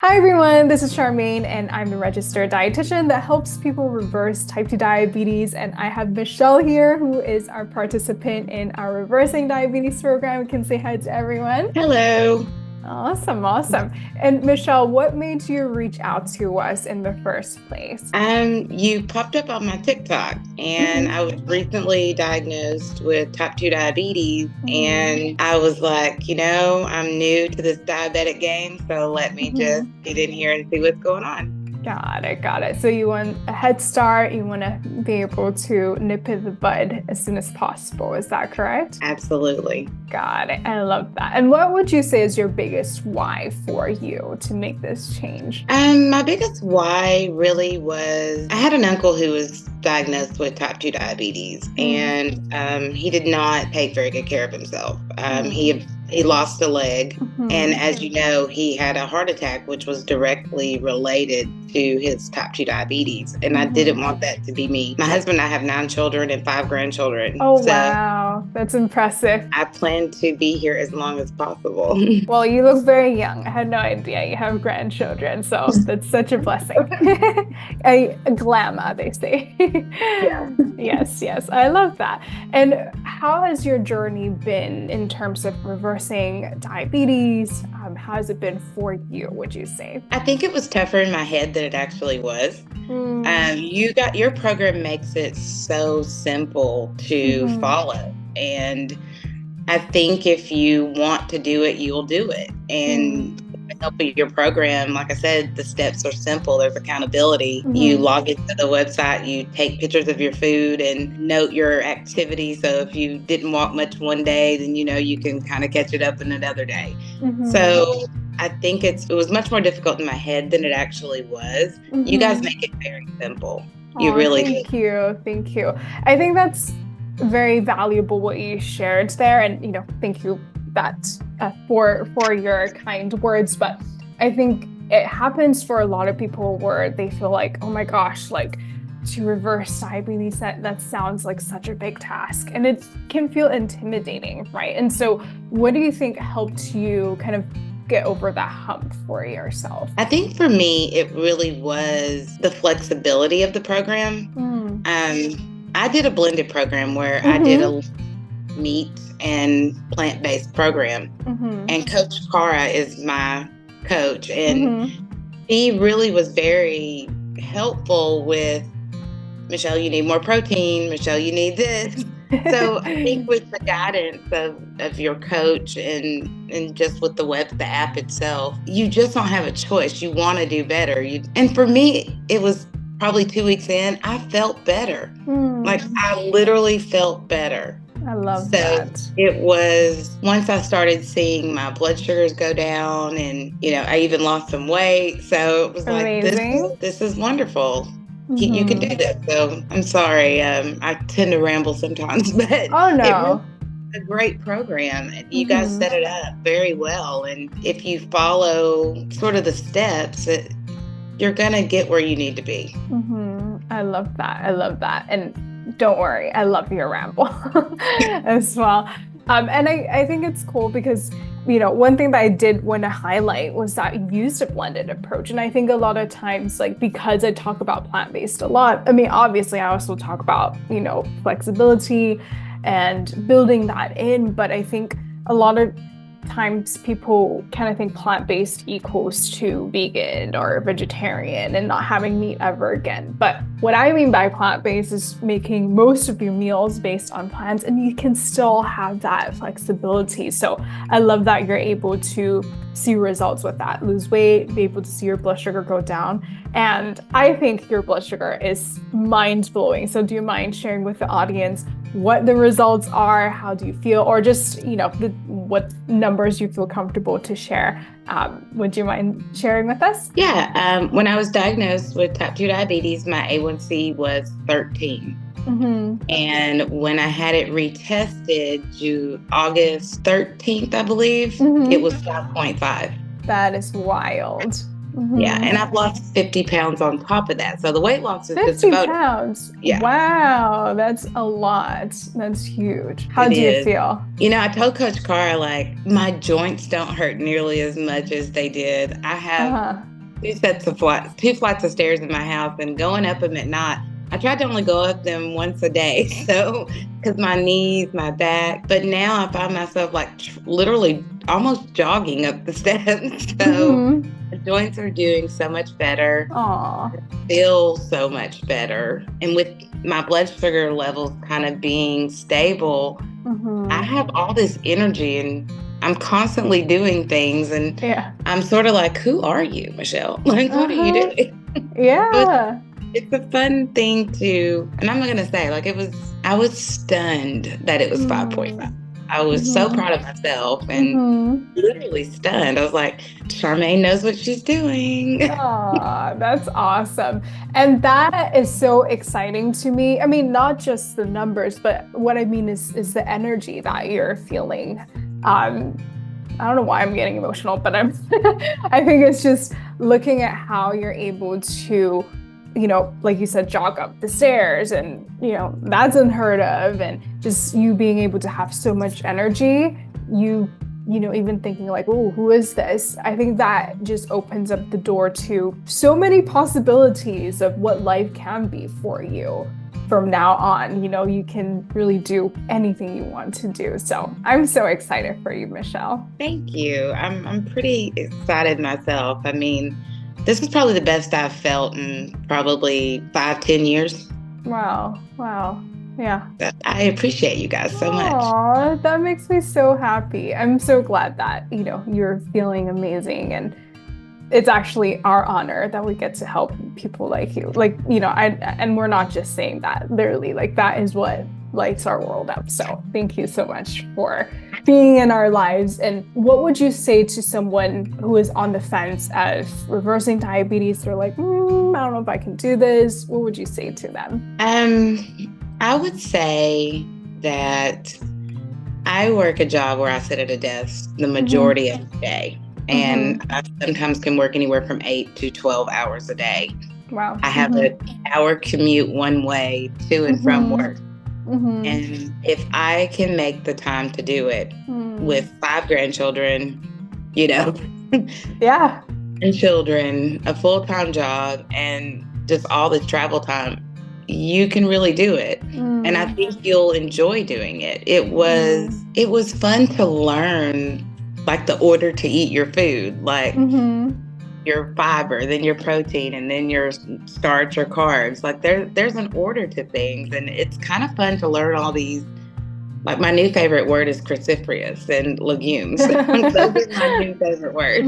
Hi everyone, this is Charmaine and I'm the registered dietitian that helps people reverse type 2 diabetes. And I have Michelle here, who is our participant in our Reversing Diabetes program. You can say hi to everyone. Hello. Awesome. And Michelle, what made you reach out to us in the first place? You popped up on my TikTok, and I was recently diagnosed with type 2 diabetes, and I was like, I'm new to this diabetic game, so let me just get in here and see what's going on. Got it. So you want a head start, you want to be able to nip in the bud as soon as possible. Is that correct? Absolutely. Got it. I love that. And what would you say is your biggest why for you to make this change? My biggest why really was I had an uncle who was diagnosed with type 2 diabetes, and he did not take very good care of himself. He lost a leg, and as you know, he had a heart attack, which was directly related to his type 2 diabetes. And I didn't want that to be me. My husband and I have 9 children and 5 grandchildren. Oh, wow. That's impressive. I plan to be here as long as possible. Well, you look very young. I had no idea you have grandchildren, so that's such a blessing. a glamour, they say. Yeah. Yes. I love that. And how has your journey been in terms of reversing diabetes? How has it been for you, would you say? I think it was tougher in my head than it actually was. Your program makes it so simple to follow. And I think if you want to do it, you'll do it. And with the help of your program, like I said, the steps are simple. There's accountability. You log into the website, you take pictures of your food and note your activity. So if you didn't walk much one day, then you can kind of catch it up in another day. So I think it was much more difficult in my head than it actually was. You guys make it very simple. You really do. Thank you. I think that's very valuable what you shared there, and thank you for your kind words. But I think it happens for a lot of people where they feel like, oh my gosh, like to reverse diabetes, that sounds like such a big task, and it can feel intimidating, right? And so what do you think helped you kind of get over that hump for yourself? I think for me, it really was the flexibility of the program. I did a blended program where I did a meat and plant-based program. And Coach Cara is my coach. And he really was very helpful with, Michelle, you need more protein. Michelle, you need this. So I think with the guidance of your coach and just with the app itself, you just don't have a choice. You want to do better. And for me, it was probably 2 weeks in, I felt better. Like I literally felt better. I love that. It was once I started seeing my blood sugars go down, and I even lost some weight. So it was amazing. Like, this is wonderful. You can do this. So I'm sorry. I tend to ramble sometimes, but oh no. It was a great program. You guys set it up very well. And if you follow sort of the steps, you're going to get where you need to be. I love that. And don't worry, I love your ramble as well. And I think it's cool because, one thing that I did want to highlight was that you used a blended approach. And I think a lot of times, like, because I talk about plant-based a lot, I mean, obviously I also talk about, flexibility and building that in. But I think a lot of times people kind of think plant-based equals to vegan or vegetarian and not having meat ever again. But what I mean by plant-based is making most of your meals based on plants, and you can still have that flexibility. So I love that you're able to see results with that, lose weight, be able to see your blood sugar go down. And I think your blood sugar is mind-blowing. So do you mind sharing with the audience what the results are? How do you feel? Or just, what numbers you feel comfortable to share. Would you mind sharing with us? Yeah. When I was diagnosed with type 2 diabetes, my A1C was 13. And when I had it retested August 13th, I believe, it was 5.5. That is wild. Yeah, and I've lost 50 pounds on top of that. So the weight loss is 50 pounds? Yeah. Wow, that's a lot. That's huge. How do you feel? I told Coach Cara, like, my joints don't hurt nearly as much as they did. I have two flights of stairs in my house, and going up them at night. I tried to only go up them once a day, so because my knees, my back. But now I find myself like literally almost jogging up the steps. So the joints are doing so much better. Aww. I feel so much better, and with my blood sugar levels kind of being stable, I have all this energy and I'm constantly doing things, and I'm sort of like, who are you, Michelle? Like, what are you doing? Yeah. It's a fun thing to, and I'm not going to say, like, I was stunned that it was 5.5. I was so proud of myself and literally stunned. I was like, Charmaine knows what she's doing. Aw, that's awesome. And that is so exciting to me. I mean, not just the numbers, but what I mean is the energy that you're feeling. I don't know why I'm getting emotional, but I think it's just looking at how you're able to, like you said, jog up the stairs, and, that's unheard of. And just you being able to have so much energy, even thinking like, oh, who is this? I think that just opens up the door to so many possibilities of what life can be for you from now on. You can really do anything you want to do. So I'm so excited for you, Michelle. Thank you. I'm pretty excited myself. I mean, this is probably the best I've felt in probably 5-10 years. Wow. Yeah. I appreciate you guys so much. Aw, that makes me so happy. I'm so glad that, you're feeling amazing, and it's actually our honor that we get to help people like you. Like, and we're not just saying that, literally, like, that is what lights our world up. So thank you so much for being in our lives. And what would you say to someone who is on the fence of reversing diabetes? They're like, I don't know if I can do this. What would you say to them? I would say that I work a job where I sit at a desk the majority of the day. And I sometimes can work anywhere from 8 to 12 hours a day. Wow. I have an hour commute one way to and from work. And if I can make the time to do it with 5 grandchildren, yeah, and children, a full-time job, and just all the travel time, you can really do it. And I think you'll enjoy doing it. It was fun to learn, like, the order to eat your food, like your fiber, then your protein, and then your starch or carbs. Like, there's an order to things, and it's kind of fun to learn all these. Like, my new favorite word is cruciferous and legumes. Those are my new favorite words.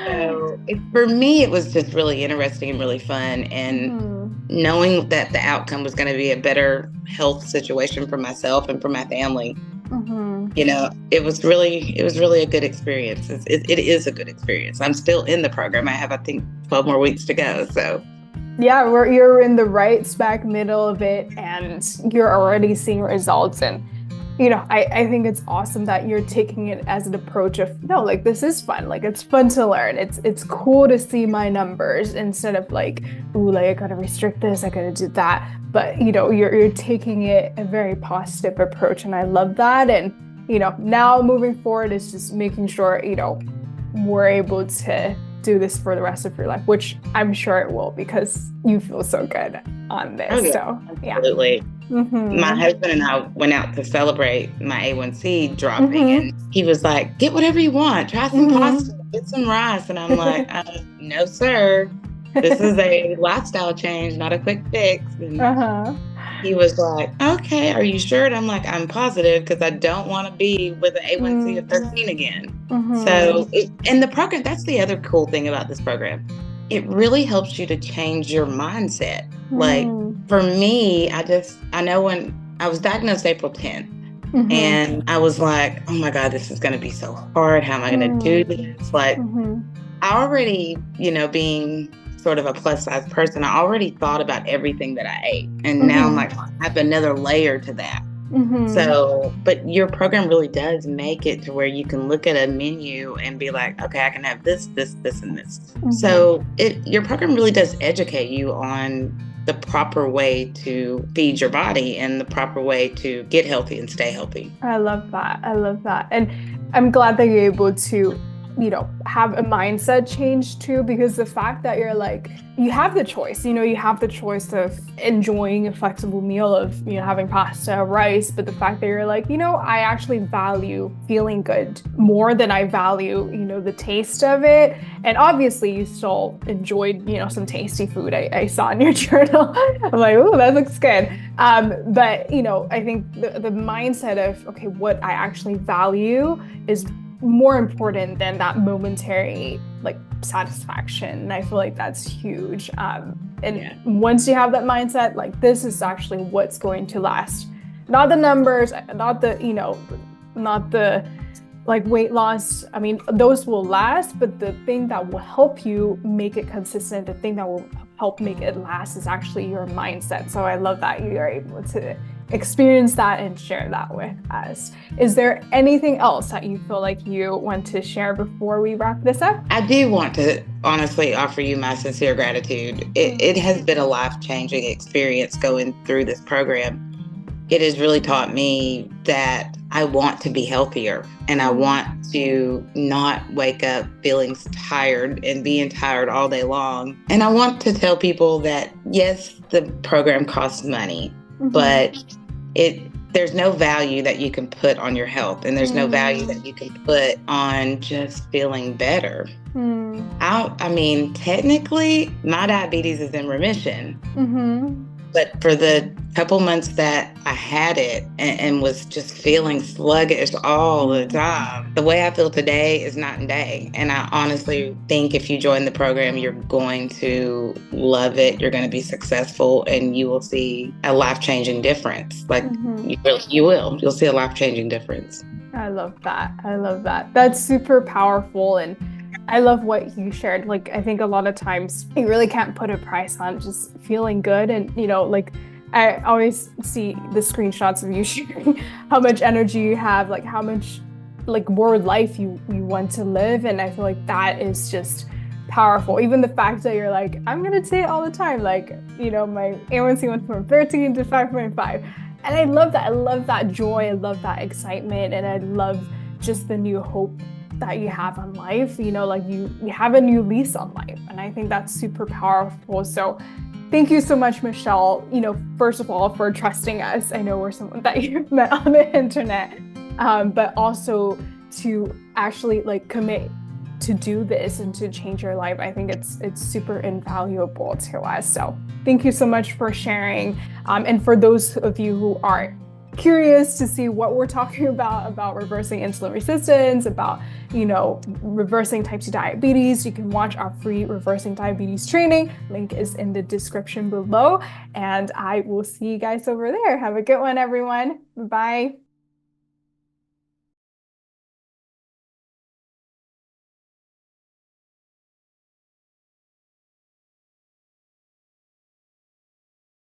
So for me, it was just really interesting and really fun, and knowing that the outcome was going to be a better health situation for myself and for my family. It was really a good experience. It is a good experience. I'm still in the program. I have, I think, 12 more weeks to go. So yeah, you're in the right smack middle of it, and you're already seeing results. And I think it's awesome that you're taking it as an approach of, no, like, this is fun. Like, it's fun to learn. It's cool to see my numbers, instead of like, ooh, like, I gotta restrict this, I gotta do that. But you're taking it a very positive approach, and I love that. And now moving forward is just making sure we're able to do this for the rest of your life, which I'm sure it will, because you feel so good on this. Oh, yeah, so yeah, absolutely. My husband and I went out to celebrate my A1C dropping, and he was like, get whatever you want, try some pasta, get some rice. And I'm like, no, sir, this is a lifestyle change, not a quick fix. And he was like, okay, are you sure? And I'm like, I'm positive, because I don't want to be with an A1C of 13 again. So, and the program, that's the other cool thing about this program. It really helps you to change your mindset. Like, for me, I know when I was diagnosed April 10th, and I was like, oh my God, this is going to be so hard. How am I going to do this? Like, I already, being sort of a plus size person, I already thought about everything that I ate. And now I'm like, I have another layer to that. So, but your program really does make it to where you can look at a menu and be like, okay, I can have this, this, this, and this. So your program really does educate you on the proper way to feed your body and the proper way to get healthy and stay healthy. I love that. And I'm glad that you're able to have a mindset change too, because the fact that you're like, you have the choice, you have the choice of enjoying a flexible meal of, having pasta, rice, but the fact that you're like, I actually value feeling good more than I value, the taste of it. And obviously you still enjoyed, some tasty food I saw in your journal. I'm like, oh, that looks good. But, I think the mindset of, okay, what I actually value is more important than that momentary satisfaction. And I feel like that's huge. Once you have that mindset, this is actually what's going to last. Not the numbers, not the weight loss. I mean, those will last, but the thing that will help you make it consistent, the thing that will help make it last is actually your mindset. So I love that you are able to experience that and share that with us. Is there anything else that you feel like you want to share before we wrap this up? I do want to honestly offer you my sincere gratitude. It has been a life-changing experience going through this program. It has really taught me that I want to be healthier and I want to not wake up feeling tired and being tired all day long. And I want to tell people that, yes, the program costs money, but there's no value that you can put on your health, and there's no value that you can put on just feeling better. I mean, technically, my diabetes is in remission. But for the couple months that I had it and was just feeling sluggish all the time, the way I feel today is night and day. And I honestly think if you join the program, you're going to love it. You're going to be successful and you will see a life-changing difference. You will. You'll see a life-changing difference. I love that. I love that. That's super powerful. And I love what you shared. I think a lot of times you really can't put a price on just feeling good. And, I always see the screenshots of you sharing how much energy you have, how much more life you want to live. And I feel like that is just powerful. Even the fact that you're like, I'm going to say it all the time. My A1C went from 13 to 5.5. And I love that. I love that joy. I love that excitement. And I love just the new hope that you have on life, you have a new lease on life. And I think that's super powerful. So thank you so much, Michelle, first of all, for trusting us. I know we're someone that you've met on the internet, but also to actually commit to do this and to change your life. I think it's super invaluable to us. So thank you so much for sharing. And for those of you who are curious to see what we're talking about reversing insulin resistance, about, reversing type 2 diabetes, you can watch our free reversing diabetes training. Link is in the description below. And I will see you guys over there. Have a good one, everyone. Bye.